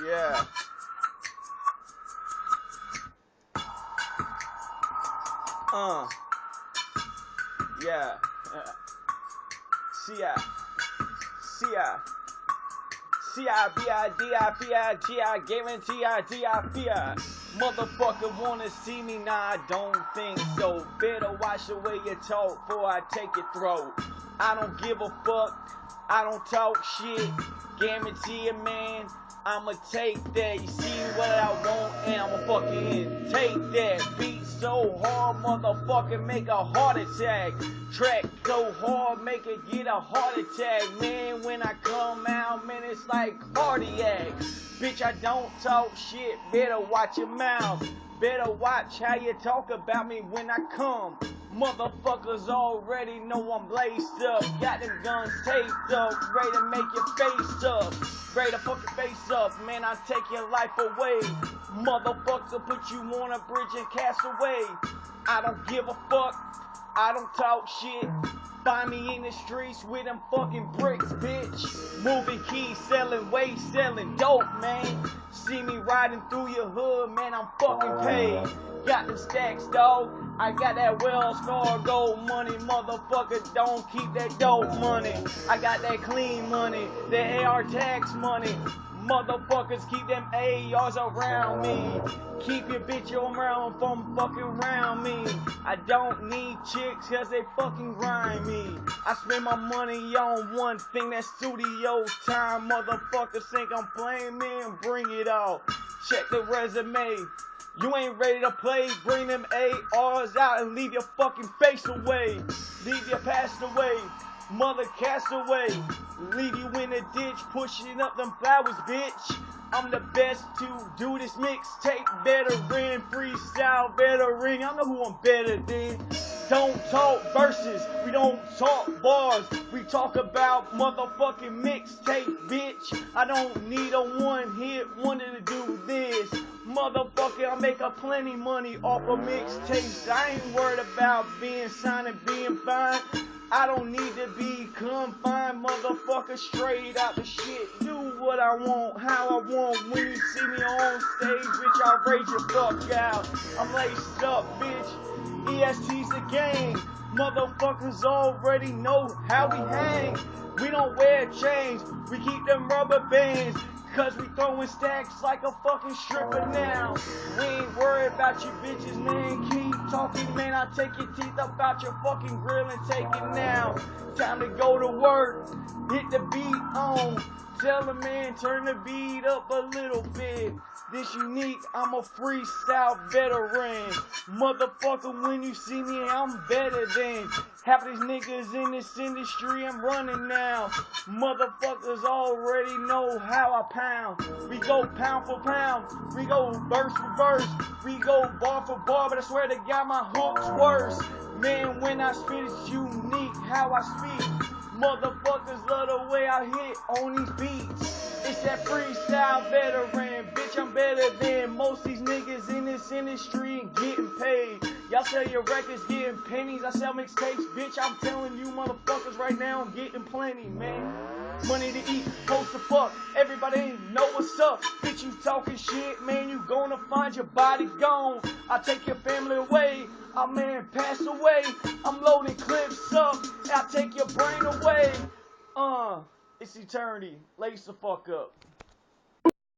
Yeah. Yeah. C-I. C-I. C-I-V-I-D-I-P-I-G-I, guarantee I-D-I-P-I. Motherfucker wanna see me? Nah, I don't think so. Better watch the way you talk before I take your throat. I don't give a fuck, I don't talk shit. Guarantee it, man, I'ma take that. You see what I want and I'ma fucking take that. Beat so hard, motherfucker, make a heart attack. Track so hard, make it get a heart attack. Man, when I come out, man, it's like cardiac. Bitch, I don't talk shit, better watch your mouth. Better watch how you talk about me when I come. Motherfuckers already know I'm laced up. Got them guns taped up, ready to make your face up. Ready to fuck your face up, man, I take your life away. Motherfucker, put you on a bridge and cast away. I don't give a fuck, I don't talk shit. Find me in the streets with them fucking bricks, bitch. Moving keys, selling weight, selling dope, man. See me riding through your hood, man, I'm fucking paid. Got them stacks, dog. I got that Wells Fargo money, motherfucker, don't keep that dope money. I got that clean money, that AR tax money. Motherfuckers keep them ARs around me. Keep your bitch around from fucking around me. I don't need chicks cause they fucking grind me. I spend my money on one thing, that studio time. Motherfuckers think I'm playing, man, bring it all. Check the resume. You ain't ready to play, bring them ARs out and leave your fucking face away. Leave your past away, mother cast away. Leave you in the ditch, pushing up them flowers, bitch. I'm the best to do this mixtape, veteran, freestyle veteran. I know who I'm better than. Don't talk verses, we don't talk bars. We talk about motherfucking mixtape, bitch. I don't need a one-hit wonder to do this. Motherfucker, I make a plenty money off of mixtapes. I ain't worried about being signed and being fine. I don't need to be confined, motherfucker, straight out the shit. Do what I want, how I want. When you see me on stage, bitch, I'll rage your fuck out. I'm laced up, bitch. EST's the game. Motherfuckers already know how we hang. We don't wear chains, we keep them rubber bands. Cause we throwing stacks like a fucking stripper now. We ain't worried about you bitches, man. Keep talking, man. I'll take your teeth up out your fucking grill and take it now. Time to go to work. Hit the beat on. Tell the man, turn the beat up a little bit. This unique, I'm a freestyle veteran. Motherfucker, when you see me, I'm better than half these niggas in this industry. I'm running now. Motherfuckers already know how I pound. We go pound for pound. We go verse for verse. We go bar for bar, but I swear to God my hook's worse. Man, when I spit, it's unique how I speak. Motherfuckers love the way I hit on these beats. It's that freestyle veteran, bitch, I'm better than most these niggas in this industry and getting paid. Y'all sell your records getting pennies, I sell mixtapes, bitch, I'm telling you motherfuckers right now I'm getting plenty, man. Money to eat, post to fuck, everybody know what's up. Bitch, you talking shit, man, you gonna find your body gone. I take your family away, a man pass away. I'm loading clips up, I take your brain away. It's eternity, lace the fuck up.